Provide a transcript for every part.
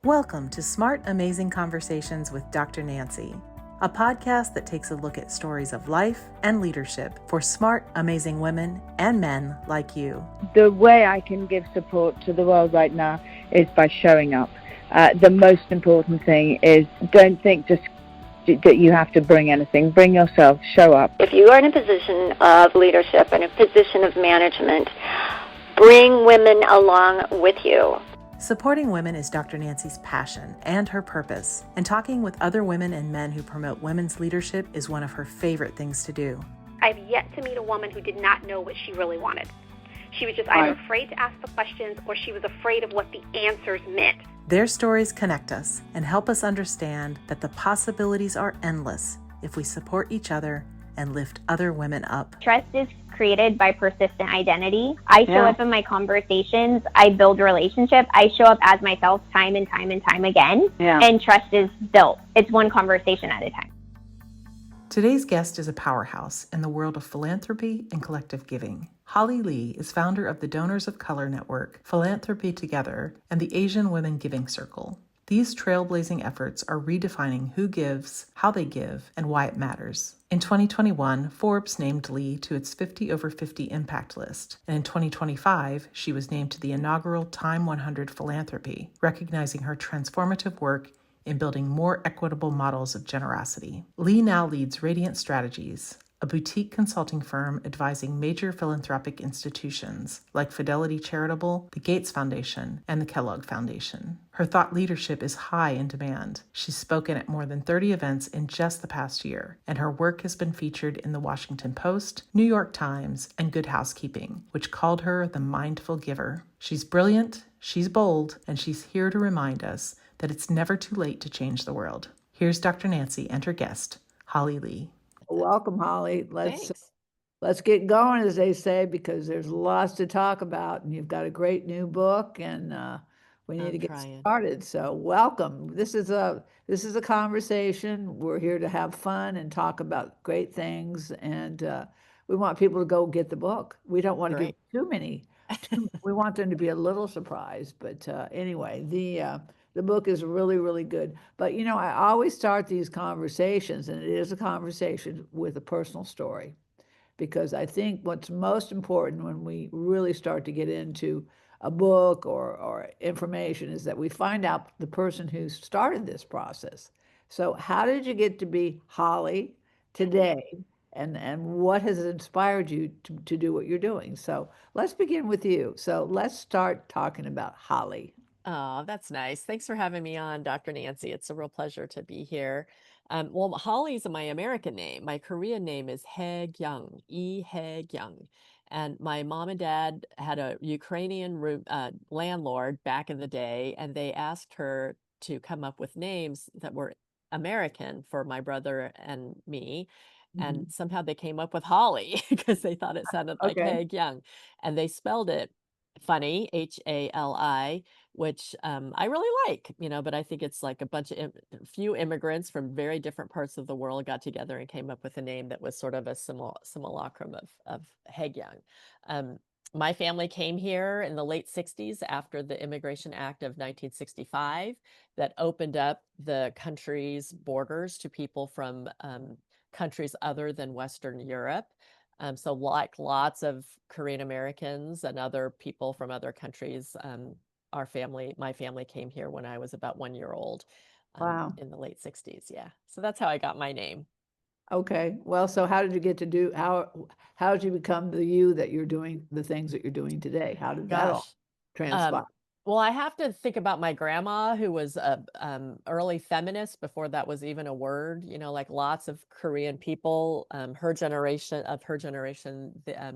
Welcome to Smart, Amazing Conversations with Dr. Nancy, a podcast that takes a look at stories of life and leadership for smart, amazing women and men like you. The way I can give support to the world right now is by showing up. The most important thing is don't think just that you have to bring anything. Bring yourself, show up. If you are in a position of leadership and a position of management, bring women along with you. Supporting women is Dr. Nancy's passion and her purpose, and talking with other women and men who promote women's leadership is one of her favorite things to do. I've yet to meet a woman who did not know what she really wanted. She was just either afraid to ask the questions or she was afraid of what the answers meant. Their stories connect us and help us understand that the possibilities are endless if we support each other and lift other women up. Trust is created by persistent identity. I show up in my conversations. I build relationships. I show up as myself time and time and time again. And trust is built. It's one conversation at a time. Today's guest is a powerhouse in the world of philanthropy and collective giving. Hali Lee is founder of the Donors of Color Network, Philanthropy Together, and the Asian Women Giving Circle. These trailblazing efforts are redefining who gives, how they give, and why it matters. In 2021, Forbes named Lee to its 50 over 50 impact list, and in 2025, she was named to the inaugural Time100 Philanthropy, recognizing her transformative work in building more equitable models of generosity. Lee now leads Radiant Strategies, a boutique consulting firm advising major philanthropic institutions like Fidelity Charitable, the Gates Foundation, and the Kellogg Foundation. Her thought leadership is high in demand. She's spoken at more than 30 events in just the past year, and her work has been featured in the Washington Post, New York Times, and Good Housekeeping, which called her the mindful giver. She's brilliant, she's bold, and she's here to remind us that it's never too late to change the world. Here's Dr. Nancy and her guest, Hali Lee. Welcome, Holly. Let's get going, as they say, because there's lots to talk about, and you've got a great new book, and we need to get started. So, welcome. This is a conversation. We're here to have fun and talk about great things, and we want people to go get the book. We don't want to give too many. We want them to be a little surprised, but anyway, the book is really, really good. But, you know, I always start these conversations, and it is a conversation with a personal story, because I think what's most important when we really start to get into a book or information is that we find out the person who started this process. So how did you get to be Hali today? And what has inspired you to do what you're doing? So let's begin with you. So let's start talking about Hali. Oh, that's nice. Thanks for having me on, Dr. Nancy. It's a real pleasure to be here. Well, Holly's my American name. My Korean name is Hae Kyung, Hae Kyung. And my mom and dad had a Ukrainian landlord back in the day, and they asked her to come up with names that were American for my brother and me. And somehow they came up with Holly because they thought it sounded like Hae Kyung. And they spelled it funny, Hali, which I really like, but I think it's like a bunch of few immigrants from very different parts of the world got together and came up with a name that was sort of a simulacrum of Hae Kyung. My family came here in the late 60s after the Immigration Act of 1965 that opened up the country's borders to people from countries other than Western Europe. So like lots of Korean Americans and other people from other countries, my family came here when I was about 1 year old in the late 60s. Yeah. So that's how I got my name. Okay. Well, so how did you get to how did you become the you that you're doing, the things that you're doing today? How did that all transpire? Well, I have to think about my grandma, who was a early feminist before that was even a word. Like lots of Korean people, her generation,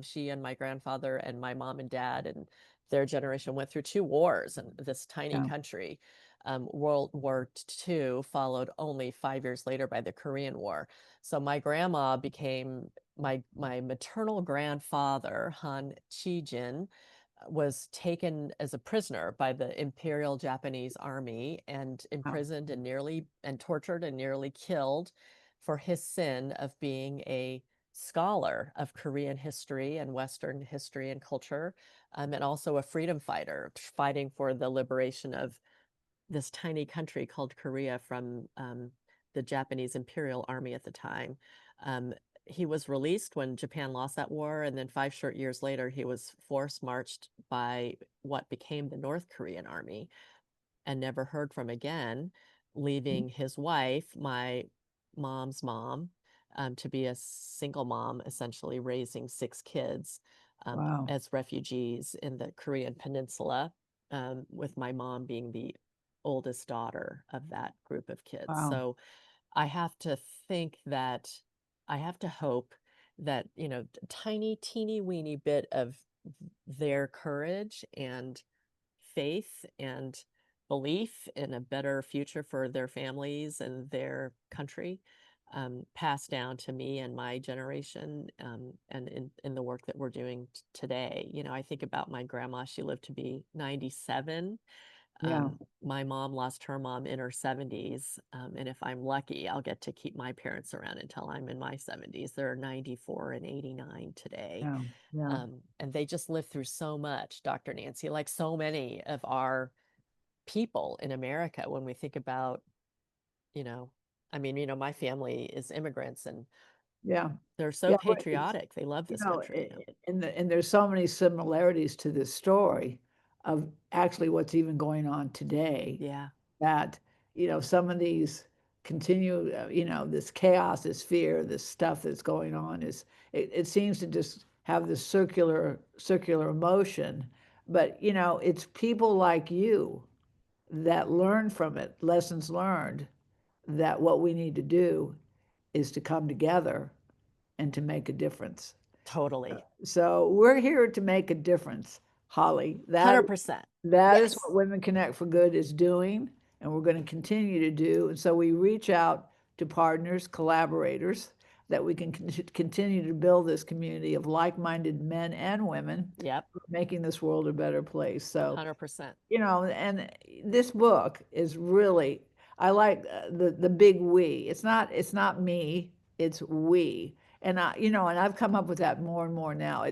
she and my grandfather and my mom and dad and their generation went through 2 wars in this tiny country. World War II followed only 5 years later by the Korean War. So my grandma became my maternal grandfather, Han Chi-jin, was taken as a prisoner by the Imperial Japanese Army and imprisoned and tortured and nearly killed for his sin of being a scholar of Korean history and Western history and culture, and also a freedom fighter fighting for the liberation of this tiny country called Korea from the Japanese Imperial Army at the time. He was released when Japan lost that war, and then 5 short years later, he was force marched by what became the North Korean army and never heard from again, leaving his wife, my mom's mom, to be a single mom, essentially raising 6 kids Wow. as refugees in the Korean Peninsula, with my mom being the oldest daughter of that group of kids. Wow. So I have to think that I have to hope that, tiny, teeny weeny bit of their courage and faith and belief in a better future for their families and their country passed down to me and my generation, and in the work that we're doing today. I think about my grandma. She lived to be 97. Yeah. My mom lost her mom in her 70s. And if I'm lucky, I'll get to keep my parents around until I'm in my 70s. They're 94 and 89 today. Yeah. Yeah. And they just lived through so much, Dr. Nancy, like so many of our people in America. When we think about, my family is immigrants, and Yeah. they're so Yeah. Well, it's, patriotic. They love this country. and there's so many similarities to this story of actually what's even going on today. Yeah. That, some of these continue, this chaos, this fear, this stuff that's going on it seems to just have this circular emotion. But, it's people like you that learn from it, lessons learned, that what we need to do is to come together and to make a difference. Totally. So we're here to make a difference, Holly. 100%. That is what Women Connect for Good is doing, and we're going to continue to do. And so we reach out to partners, collaborators, that we can continue to build this community of like-minded men and women, making this world a better place. So 100%. And this book is really, I like the big we. It's not me, it's we. And and I've come up with that more and more now.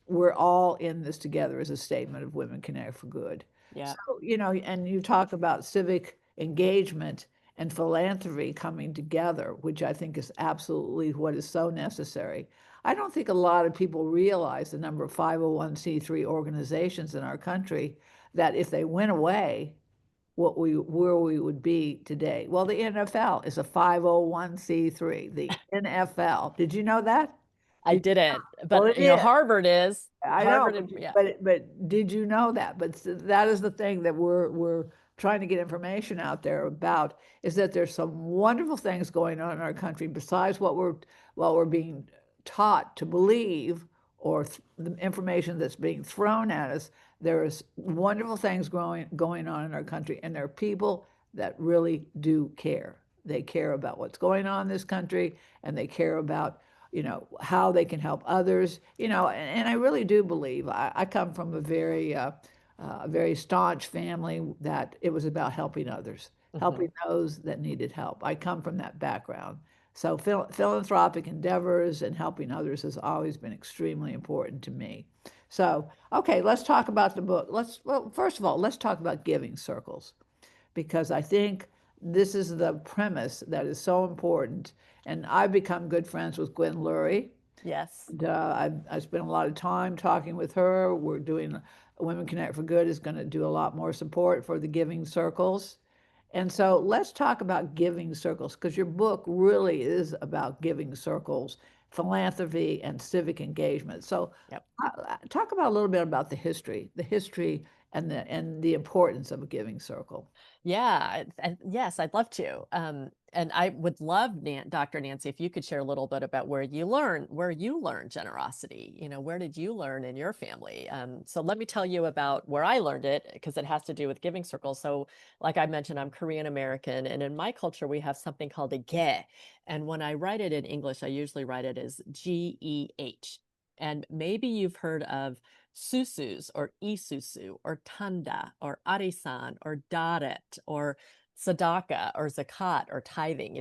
We're all in this together as a statement of Women Connect for Good. Yeah. So, and you talk about civic engagement and philanthropy coming together, which I think is absolutely what is so necessary. I don't think a lot of people realize the number of 501c3 organizations in our country that if they went away, where we would be today. Well, the NFL is a 501c3, the NFL. Did you know that? I didn't, but Well, Harvard is. I Harvard, know, but did you know that? But that is the thing that we're trying to get information out there about, is that there's some wonderful things going on in our country besides what we're being taught to believe, or the information that's being thrown at us. There's wonderful things going on in our country, and there are people that really do care. They care about what's going on in this country, and they care about how they can help others. And I really do believe I come from a very staunch family that it was about helping others, helping those that needed help. I come from that background. So philanthropic endeavors and helping others has always been extremely important to me. So, okay, let's talk about the book. First of all, let's talk about giving circles, because I think this is the premise that is so important. And I've become good friends with Gwen Lurie. Yes. And, I spent a lot of time talking with her. We're doing Women Connect for Good is going to do a lot more support for the giving circles. And so let's talk about giving circles, because your book really is about giving circles, philanthropy, and civic engagement. So talk about a little bit about the history and the importance of a giving circle. Yeah, and yes, I'd love to. And I would love, Dr. Nancy, if you could share a little bit about where you learned generosity. Where did you learn in your family? So let me tell you about where I learned it, because it has to do with giving circles. So like I mentioned, I'm Korean American, and in my culture, we have something called a ge. And when I write it in English, I usually write it as GEH. And maybe you've heard of susus or isusu or tanda or arisan or daret or sadaka or zakat or tithing.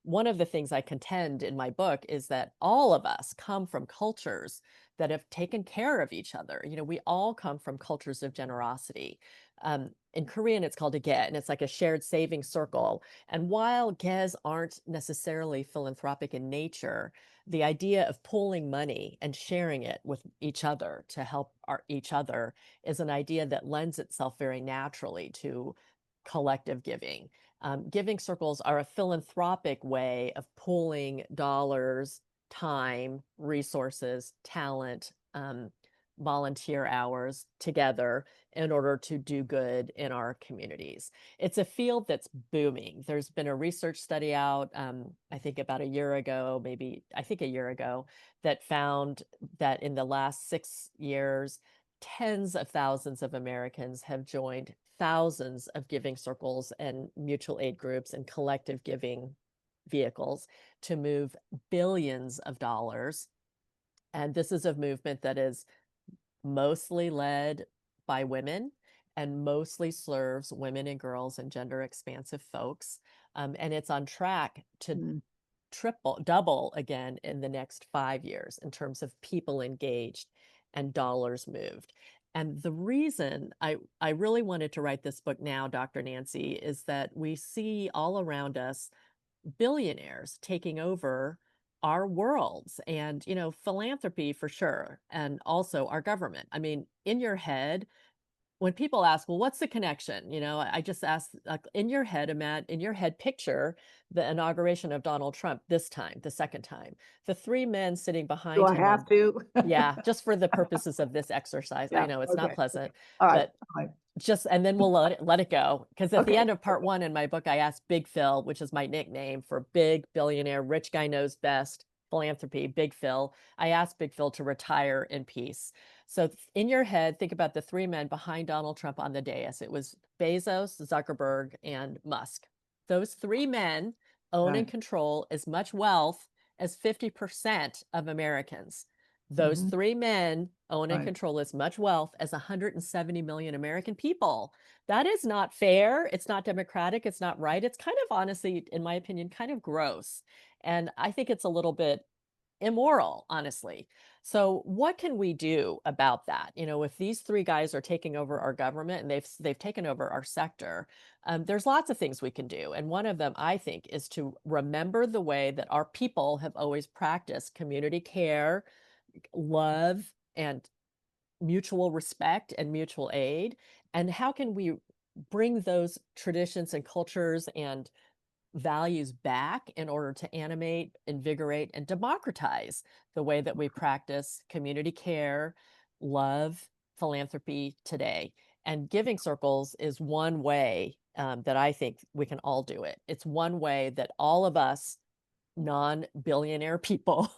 One of the things I contend in my book is that all of us come from cultures that have taken care of each other. We all come from cultures of generosity. In Korean, it's called a ge, and it's like a shared saving circle. And while ge's aren't necessarily philanthropic in nature, the idea of pooling money and sharing it with each other to help each other is an idea that lends itself very naturally to collective giving. Giving circles are a philanthropic way of pooling dollars, time, resources, talent, volunteer hours together in order to do good in our communities. It's a field that's booming. There's been a research study out, I think about a year ago, that found that in the last 6 years, tens of thousands of Americans have joined thousands of giving circles and mutual aid groups and collective giving vehicles to move billions of dollars. And this is a movement that is mostly led by women and mostly serves women and girls and gender expansive folks. And it's on track to double again in the next 5 years in terms of people engaged and dollars moved. And the reason I really wanted to write this book now, Dr. Nancy, is that we see all around us billionaires taking over our worlds and, philanthropy for sure. And also our government. I mean, in your head, when people ask, well, what's the connection? I just ask, like, in your head, picture the inauguration of Donald Trump this time, the second time, the three men sitting behind Do I him. have to? Yeah, just for the purposes of this exercise. I know it's not pleasant, but and then we'll let it go. Because at the end of part 1 in my book, I asked Big Phil, which is my nickname for big billionaire, rich guy knows best, philanthropy, Big Phil. I asked Big Phil to retire in peace. So in your head, think about the three men behind Donald Trump on the dais. It was Bezos, Zuckerberg, and Musk. Those three men own and control as much wealth as 50% of Americans. Those three men own and control as much wealth as 170 million American people. That is not fair. It's not democratic. It's not right. It's kind of, honestly, in my opinion, kind of gross. And I think it's a little bit immoral, honestly. So what can we do about that? If these three guys are taking over our government and they've taken over our sector, there's lots of things we can do. And one of them, I think, is to remember the way that our people have always practiced community care, love, and mutual respect and mutual aid. And how can we bring those traditions and cultures and values back in order to animate, invigorate, and democratize the way that we practice community care, love, philanthropy today. And giving circles is one way that I think we can all do it. It's one way that all of us non-billionaire people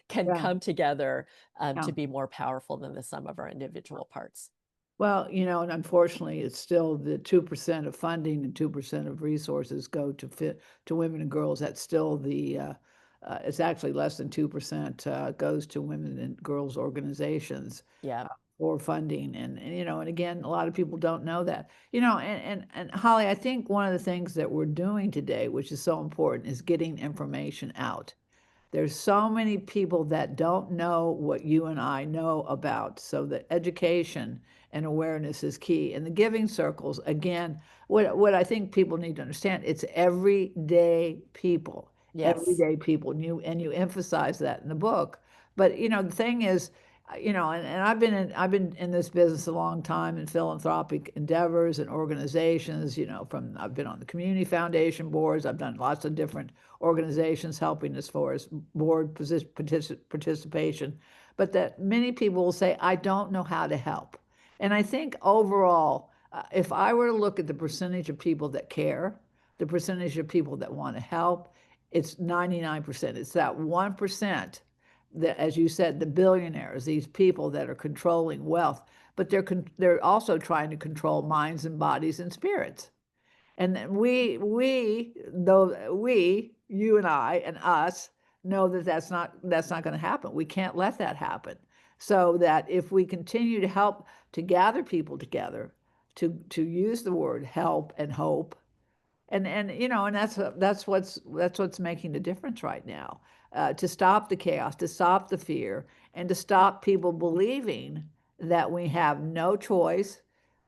can come together to be more powerful than the sum of our individual parts. Well, and unfortunately, it's still the 2% of funding and 2% of resources go to women and girls. That's still it's actually less than 2% goes to women and girls organizations. For funding. And again, a lot of people don't know that. And Holly, I think one of the things that we're doing today, which is so important, is getting information out. There's so many people that don't know what you and I know about. So the education and awareness is key. And the giving circles, again, what I think people need to understand, it's everyday people. Everyday people. And you emphasize that in the book. But the thing is, and I've been in this business a long time in philanthropic endeavors and organizations, I've been on the community foundation boards. I've done lots of different organizations helping as far as board participation, but that many people will say, I don't know how to help. And I think overall, if I were to look at the percentage of people that care, the percentage of people that want to help, it's 99%. It's that 1%. As you said, the billionaires, these people that are controlling wealth, but they're also trying to control minds and bodies and spirits. And you and I and us know that that's not going to happen. We can't let that happen. So that if we continue to help to gather people together, to use the word help and hope, and that's what's making the difference right now. To stop the chaos, to stop the fear, and to stop people believing that we have no choice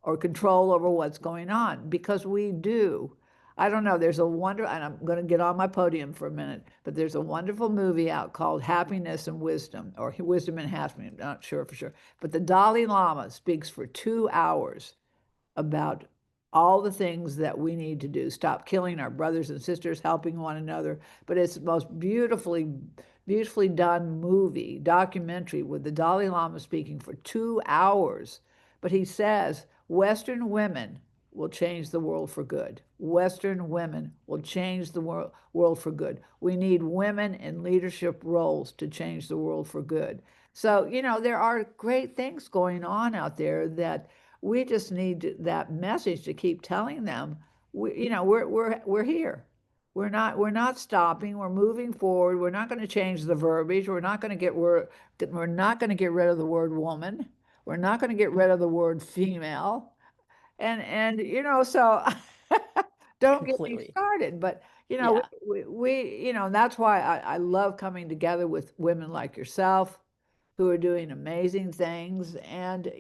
or control over what's going on, because we do. I don't know, there's a and I'm going to get on my podium for a minute, but there's a wonderful movie out called Happiness and Wisdom, or Wisdom and Happiness, I'm not sure for sure. But the Dalai Lama speaks for 2 hours about all the things that we need to do. Stop killing our brothers and sisters, helping one another. But it's the most beautifully done documentary with the Dalai Lama speaking for 2 hours. But he says Western women will change the world for good. Western women will change the world for good. We need women in leadership roles to change the world for good. So, there are great things going on out there that we just need that message to keep telling them. We're here. We're not stopping. We're moving forward. We're not going to change the verbiage. We're not going to get rid of the word woman. We're not going to get rid of the word female. And so don't get me started. But we that's why I love coming together with women like yourself, who are doing amazing things. And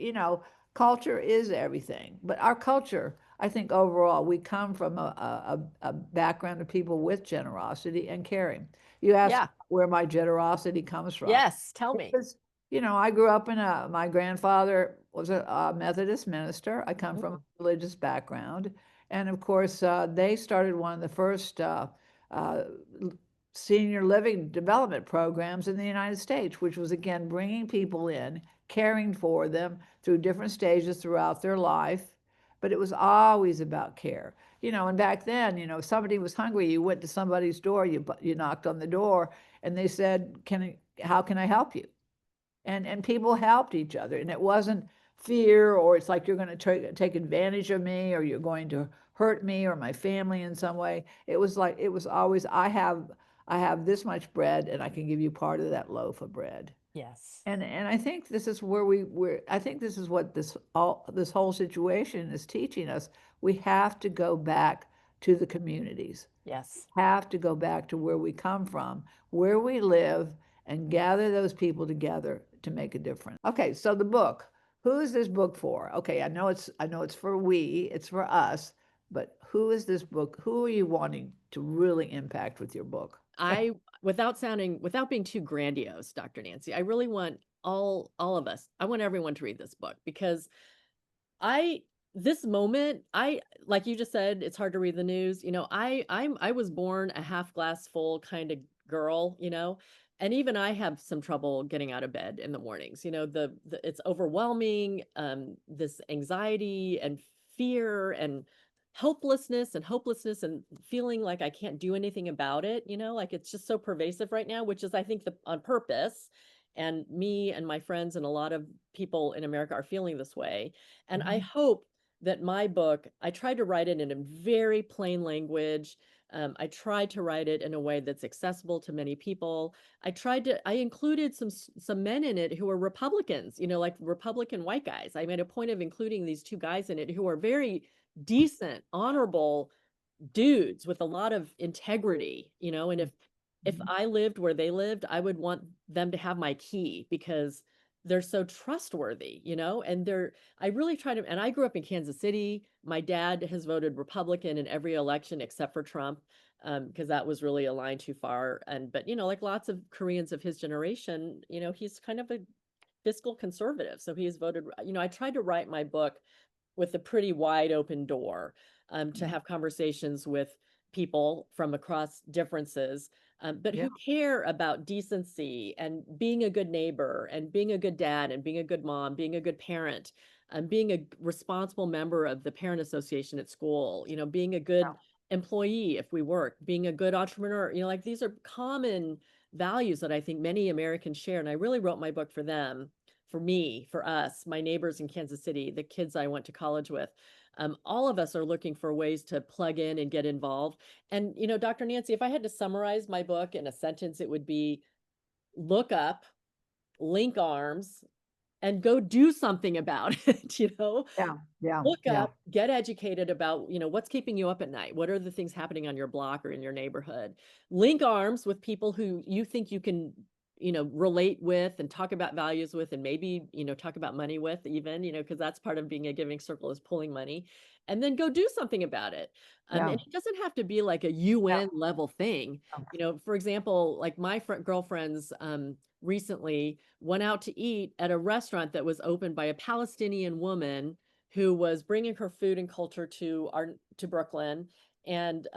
culture is everything. But our culture, I think overall, we come from a background of people with generosity and caring. You asked where my generosity comes from. Yes, tell me. Because, I grew up my grandfather was a Methodist minister. I come from a religious background. And of course, they started one of the first senior living development programs in the United States, which was, again, bringing people in, caring for them through different stages throughout their life. But it was always about care. And back then, if somebody was hungry, you went to somebody's door, you knocked on the door, and they said, how can I help you? And people helped each other. And it wasn't fear, or it's like you're going to take advantage of me, or you're going to hurt me or my family in some way. It was always, I have this much bread, and I can give you part of that loaf of bread. Yes. And I think this is I think this is what this whole situation is teaching us. We have to go back to the communities. Yes. Have to go back to where we come from, where we live, and gather those people together to make a difference. Okay, so the book. Who is this book for? Okay, I know it's for it's for us, but who is this book? Who are you wanting to really impact with your book? Without being too grandiose, Dr. Nancy, I really want all of us, I want everyone to read this book, because this moment, like you just said, it's hard to read the news. I was born a half glass full kind of girl, and even I have some trouble getting out of bed in the mornings. It's overwhelming, this anxiety and fear and hopelessness and feeling like I can't do anything about it, like it's just so pervasive right now, which is, I think, on purpose. And me and my friends and a lot of people in America are feeling this way. And I hope that my book, I tried to write it in a very plain language. I tried to write it in a way that's accessible to many people. I included some men in it who are Republicans, like Republican white guys. I made a point of including these 2 guys in it who are very decent, honorable dudes with a lot of integrity, and if I lived where they lived, I would want them to have my key, because they're so trustworthy, and I really try to, and I grew up in Kansas City. My dad has voted Republican in every election except for Trump, because that was really a line too far. But like lots of Koreans of his generation, he's kind of a fiscal conservative. So he's voted, I tried to write my book with a pretty wide open door, to have conversations with people from across differences, but who care about decency and being a good neighbor and being a good dad and being a good mom, being a good parent, and being a responsible member of the parent association at school, being a good employee if we work, being a good entrepreneur, like these are common values that I think many Americans share. And I really wrote my book for them, for me, for us, my neighbors in Kansas City, the kids I went to college with. All of us are looking for ways to plug in and get involved. And, Dr. Nancy, if I had to summarize my book in a sentence, it would be: look up, link arms, and go do something about it, Look up, get educated about, what's keeping you up at night. What are the things happening on your block or in your neighborhood? Link arms with people who you think you can relate with and talk about values with, and maybe, talk about money with even, because that's part of being a giving circle is pulling money, and then go do something about it. And it doesn't have to be like a UN level thing. For example, like my girlfriends recently went out to eat at a restaurant that was opened by a Palestinian woman who was bringing her food and culture to Brooklyn, and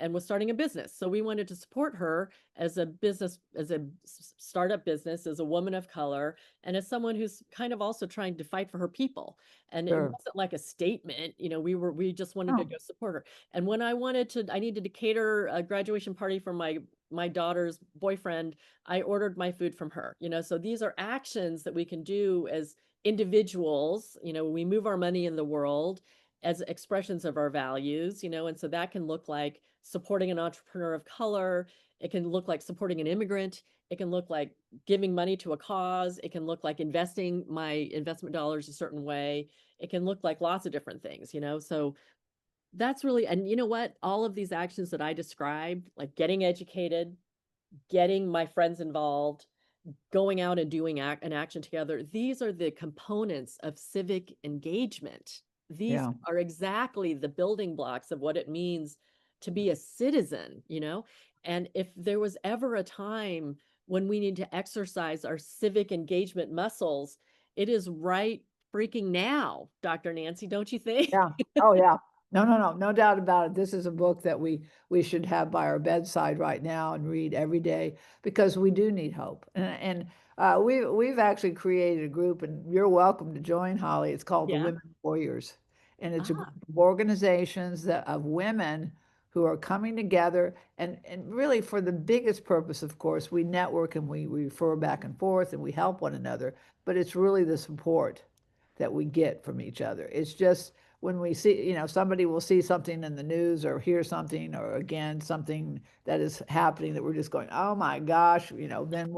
was starting a business. So we wanted to support her as a business, as a startup business, as a woman of color, and as someone who's kind of also trying to fight for her people. And it wasn't like a statement, we just wanted to go support her. And when I needed to cater a graduation party for my daughter's boyfriend, I ordered my food from her. So these are actions that we can do as individuals. We move our money in the world as expressions of our values, and so that can look like supporting an entrepreneur of color. It can look like supporting an immigrant. It can look like giving money to a cause. It can look like investing my investment dollars a certain way. It can look like lots of different things, so that's really, and you know what, all of these actions that I described, like getting educated, getting my friends involved, going out and doing an action together, these are the components of civic engagement. These are exactly the building blocks of what it means to be a citizen, And if there was ever a time when we need to exercise our civic engagement muscles, it is right freaking now, Dr. Nancy, don't you think? Yeah. Oh, yeah. No doubt about it. This is a book that we should have by our bedside right now and read every day, because we do need hope. And we've actually created a group, and you're welcome to join, Holly. It's called the Women Warriors, and it's a group of organizations of women who are coming together, and really for the biggest purpose, of course, we network and we refer back and forth and we help one another, but it's really the support that we get from each other. It's just when we see, somebody will see something in the news or hear something, or again, something that is happening that we're just going, oh my gosh, then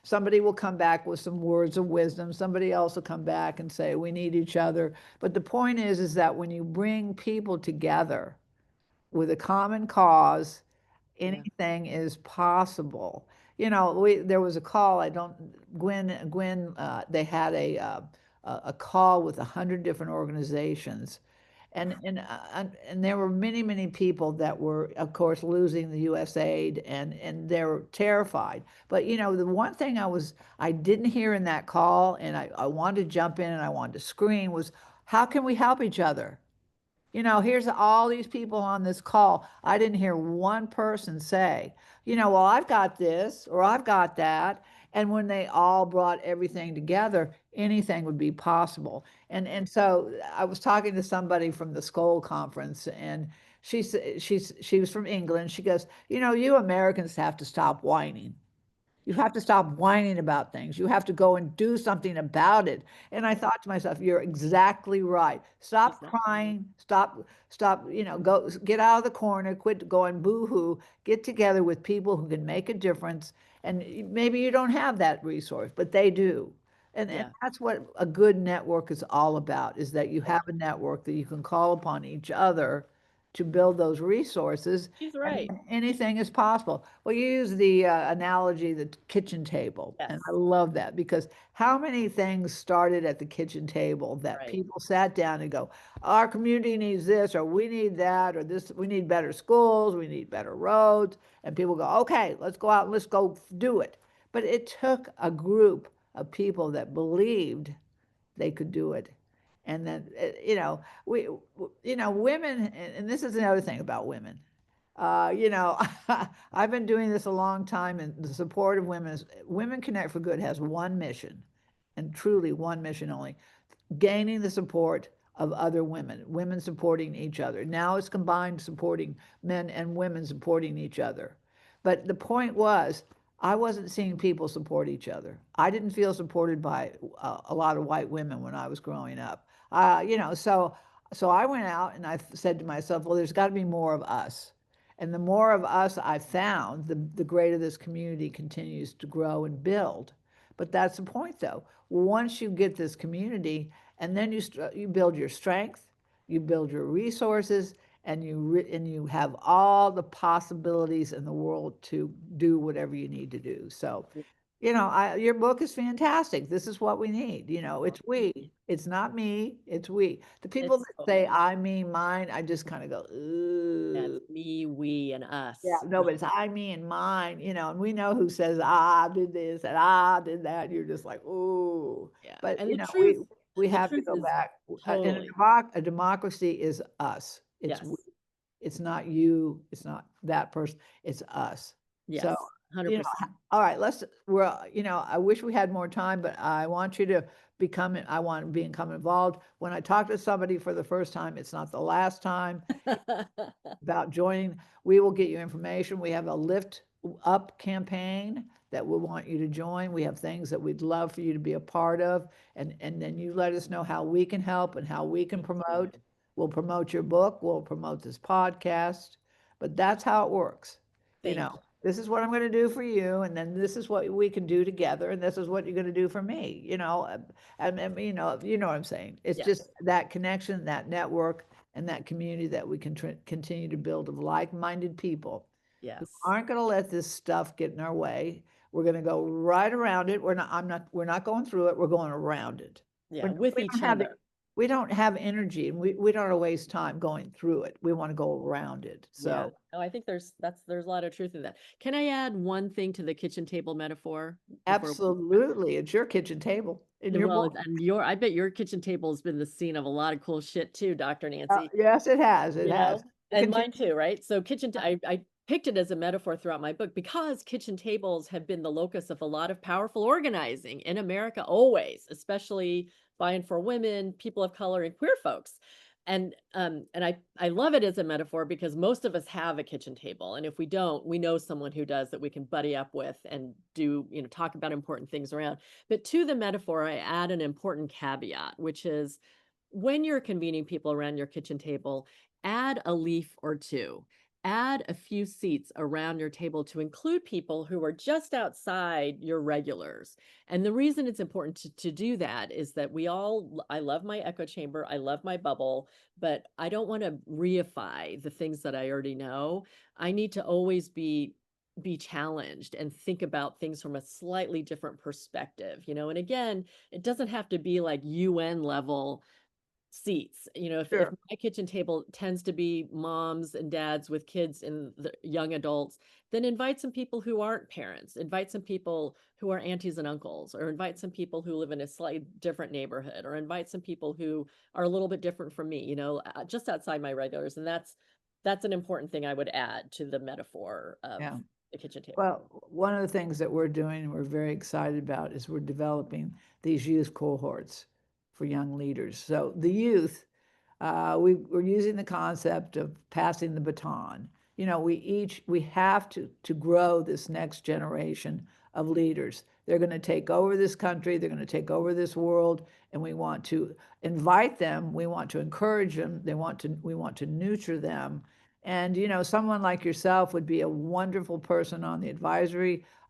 somebody will come back with some words of wisdom. Somebody else will come back and say, we need each other. But the point is that when you bring people together with a common cause, anything is possible. There was a call, Gwen, they had a call with 100 different organizations. And there were many people that were, of course, losing the U.S. aid, and they're terrified. But the one thing I didn't hear in that call, and I wanted to jump in and I wanted to scream, was how can we help each other? Here's all these people on this call. I didn't hear one person say, well, I've got this or I've got that. And when they all brought everything together, anything would be possible. And so I was talking to somebody from the Skoll conference, and she was from England. She goes, you Americans have to stop whining. You have to stop whining about things. You have to go and do something about it. And I thought to myself, you're exactly right. Stop crying. Stop, go get out of the corner, quit going boo-hoo, get together with people who can make a difference. And maybe you don't have that resource, but they do. And that's what a good network is all about, is that you have a network that you can call upon each other to build those resources. She's right. Anything is possible. Well, you use the analogy, the kitchen table. And I love that, because how many things started at the kitchen table that people sat down and go, our community needs this, or we need that, or this, we need better schools, we need better roads. And people go, okay, let's go out and let's go do it. But it took a group of people that believed they could do it. And then, women, and this is another thing about women. I've been doing this a long time, and the support of Women Connect for Good has one mission, and truly one mission only: gaining the support of other women supporting each other. Now it's combined, supporting men and women supporting each other. But the point was, I wasn't seeing people support each other. I didn't feel supported by a lot of white women when I was growing up. So I went out and I said to myself, well, there's got to be more of us. And the more of us I found, the greater this community continues to grow and build. But that's the point, though. Once you get this community, and then you build your strength, you build your resources, and you have all the possibilities in the world to do whatever you need to do. So, your book is fantastic. This is what we need. It's we. It's not me. It's we. The people that say I, me, mine, I just kind of go, ooh. That's me, we, and us. Yeah, no, but it's I, me, and mine, and we know who says, I did this and I did that. And you're just like, ooh. Yeah. But, And the truth, we have to go back. Totally. A democracy is us. It's we. It's not you. It's not that person. It's us. Yes. So, 100%. all right, I wish we had more time, but I want you to become involved. When I talk to somebody for the first time, it's not the last time about joining. We will get you information. We have a Lift Up campaign that we want you to join. We have things that we'd love for you to be a part of. And then you let us know how we can help and how we can promote. We'll promote your book. We'll promote this podcast. But that's how it works. This is what I'm going to do for you, and then this is what we can do together, and this is what you're going to do for me. You know what I'm saying. It's just that connection, that network, and that community that we can continue to build of like-minded people. Yes. Who aren't going to let this stuff get in our way. We're going to go right around it. We're not going through it. We're going around it. Yeah, with each other. We don't have energy, and we don't want to waste time going through it. We want to go around it. So I think there's a lot of truth in that. Can I add one thing to the kitchen table metaphor? Absolutely. It's your kitchen table. I bet your kitchen table has been the scene of a lot of cool shit too, Dr. Nancy. Yes, it has. It has. And mine too, right? So I picked it as a metaphor throughout my book because kitchen tables have been the locus of a lot of powerful organizing in America always, especially by and for women, people of color, and queer folks. And I love it as a metaphor because most of us have a kitchen table. And if we don't, we know someone who does that we can buddy up with and do, talk about important things around. But to the metaphor, I add an important caveat, which is when you're convening people around your kitchen table, add a leaf or two. Add a few seats around your table to include people who are just outside your regulars. And the reason it's important to do that is that I love my echo chamber, I love my bubble, but I don't want to reify the things that I already know. I need to always be challenged and think about things from a slightly different perspective, and again, it doesn't have to be like UN level seats. If my kitchen table tends to be moms and dads with kids and the young adults, then invite some people who aren't parents, invite some people who are aunties and uncles, or invite some people who live in a slightly different neighborhood, or invite some people who are a little bit different from me, just outside my regulars. And that's an important thing I would add to the metaphor of the kitchen table. Well, one of the things that we're doing, and we're very excited about, is we're developing these youth cohorts for young leaders. So the youth, we're using the concept of passing the baton. We have to grow this next generation of leaders. They're going to take over this country. They're going to take over this world, and we want to invite them. We want to encourage them. We want to nurture them. And someone like yourself would be a wonderful person on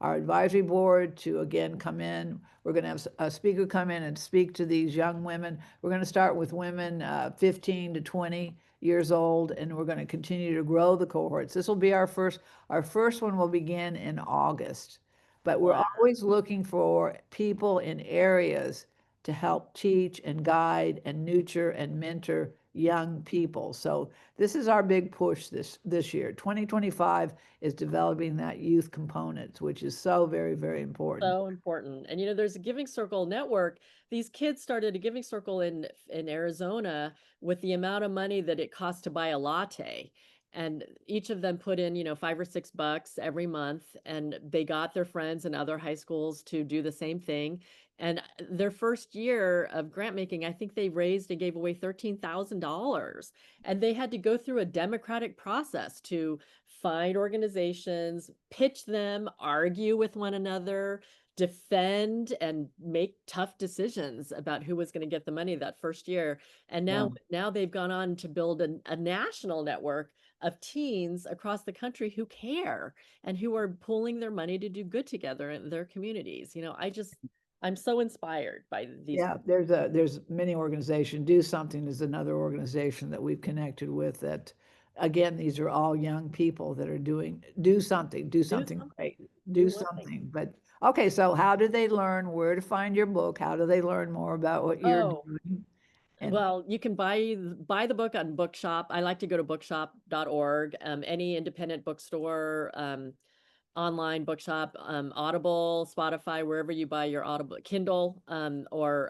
our advisory board to again come in. We're going to have a speaker come in and speak to these young women. We're going to start with women 15 to 20 years old, and we're going to continue to grow the cohorts. This will be our first one will begin in August. But we're always looking for people in areas to help teach and guide and nurture and mentor young people. So this is our big push this year. 2025 is developing that youth component, which is so very, very important. So important. And there's a Giving Circle network. These kids started a Giving Circle in Arizona with the amount of money that it costs to buy a latte. And each of them put in, $5 or $6 every month, and they got their friends in other high schools to do the same thing. And their first year of grant making, I think they raised and gave away $13,000. And they had to go through a democratic process to find organizations, pitch them, argue with one another, defend, and make tough decisions about who was going to get the money that first year. And now they've gone on to build a national network of teens across the country who care and who are pooling their money to do good together in their communities. I'm so inspired by these. Yeah, there's many organizations. Do Something is another organization that we've connected with that, again, these are all young people that are do something great, do something. But Okay, so how do they learn where to find your book? How do they learn more about what you're doing? Well, you can buy the book on Bookshop. I like to go to bookshop.org. Any independent bookstore, online bookshop, Audible, Spotify, wherever you buy your Audible, Kindle, or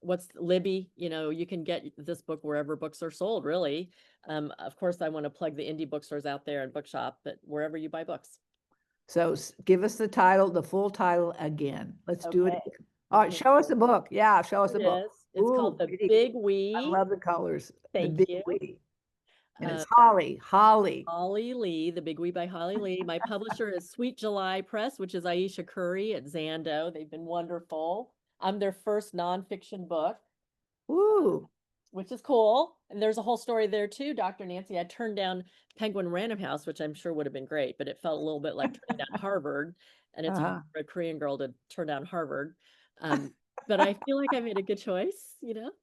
what's Libby. You can get this book wherever books are sold, really. Of course, I want to plug the indie bookstores out there and Bookshop, but wherever you buy books. So give us the title, the full title again. Let's do it. All right, show us the book. Yeah, show us the book. It's called The Big We. I love the colors. Thank the Big you. We. And it's Hali Lee, The Big We by Hali Lee. My publisher is Sweet July Press, which is Aisha Curry at Zando. They've been wonderful. I'm their first nonfiction book. Ooh. Which is cool. And there's a whole story there too, Dr. Nancy. I turned down Penguin Random House, which I'm sure would have been great, but it felt a little bit like turning down Harvard. And it's hard for a Korean girl to turn down Harvard. But I feel like I made a good choice.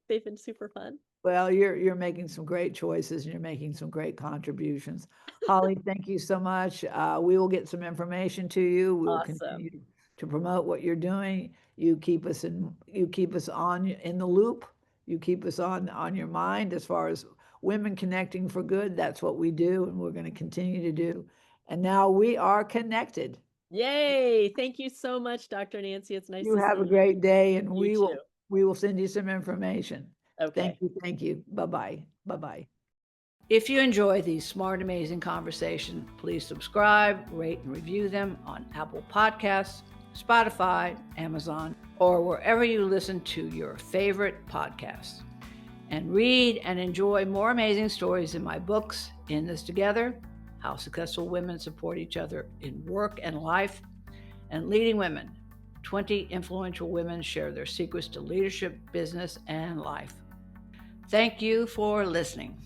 They've been super fun. Well, you're making some great choices and you're making some great contributions. Hali, thank you so much. We will get some information to you. We will continue to promote what you're doing. You keep us in the loop. You keep us on your mind as far as women connecting for good. That's what we do, and we're going to continue to do. And now we are connected. Yay! Thank you so much, Dr. Nancy. It's nice. You have a great day, and we too. will send you some information. Okay. Thank you. Bye-bye. Bye-bye. If you enjoy these smart, amazing conversations, please subscribe, rate, and review them on Apple Podcasts, Spotify, Amazon, or wherever you listen to your favorite podcasts. And read and enjoy more amazing stories in my books, In This Together, How Successful Women Support Each Other in Work and Life, and Leading Women, 20 Influential Women Share Their Secrets to Leadership, Business, and Life. Thank you for listening.